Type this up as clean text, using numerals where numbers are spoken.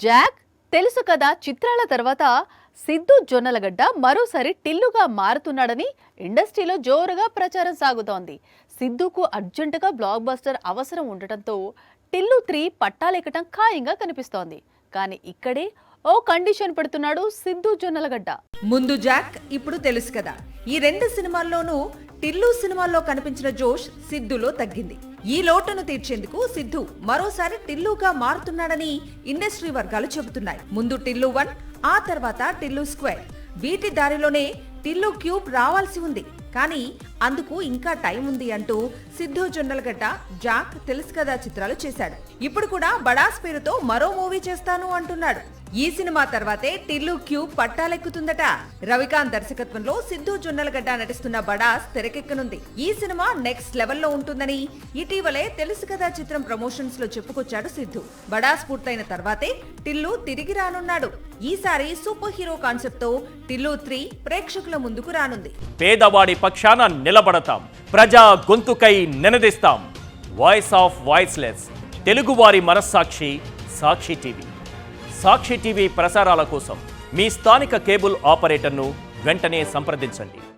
Jack తెలుసు కదా చిత్రాల తర్వాత సిద్ధు జొన్నలగడ్డ మరోసారి టిల్లుగా మారుతున్నాడని ఇండస్ట్రీలో జోరుగా ప్రచారం సాగుతోంది. సిద్ధుకు అర్జెంటుగా బ్లాక్ బస్టర్ అవసరం ఉండటంతో టిల్లు 3 పట్టాలెక్కటం ఖాయంగా కనిపిస్తోంది. కానీ ఇక్కడే ఓ కండిషన్ పెడుతున్నాడు సిద్ధు జొన్నలగడ్డ. ముందు జాక్, ఇప్పుడు తెలుసు కదా. ఈ 2 సినిమాల్లోనూ టిల్లు సినిమాల్లో కనిపించిన జోష్ సిద్ధులో తగ్గింది. ఈ లోటును తీర్చేందుకు సిద్ధు మరోసారి టిల్లుగా మారుతున్నాడని ఇండస్ట్రీ వర్గాలు చెబుతున్నాయి. ముందు టిల్లు 1, ఆ తర్వాత టిల్లు స్క్వేర్. వీటి దారిలోనే టిల్లు క్యూబ్ రావాల్సి ఉంది. కానీ అందుకు ఇంకా టైం ఉంది అంటూ సిద్ధు జొన్నలగడ్డ జాక్ తెలుసు కదా చిత్రాలు చేశాడు. ఇప్పుడు కూడా బడాస్ పేరుతో మరో మూవీ చేస్తాను అంటున్నాడు. ఈ సినిమా తర్వాతే టిల్లు క్యూబ్ పట్టాలెక్కుతుందట. రవికాంత్ దర్శకత్వంలో సిద్ధు జొన్నలగడ్డ నటిస్తున్న బడాస్ తెరకెక్కనుంది. ఈ సినిమా నెక్స్ట్ లెవెల్లో ఉంటుందని ఇటీవలే తెలుసు కదా చిత్రం ప్రమోషన్స్ లో చెప్పుకొచ్చాడు సిద్ధు. బడాస్ పూర్తయిన తర్వాతే టిల్లు తిరిగి రానున్నాడు. ఈసారి సూపర్ హీరో కాన్సెప్ట్ తో టిల్లు 3 ప్రేక్షకుల ముందుకు రానుంది. పేదవాడి పక్షాన నిలబడతాం, ప్రజా గొంతుకై నినదిస్తాం. వాయిస్ ఆఫ్ వాయిస్లెస్, తెలుగువారి మనస్సాక్షి సాక్షి టీవీ. సాక్షి టీవీ ప్రసారాల కోసం మీ స్థానిక కేబుల్ ఆపరేటర్ను వెంటనే సంప్రదించండి.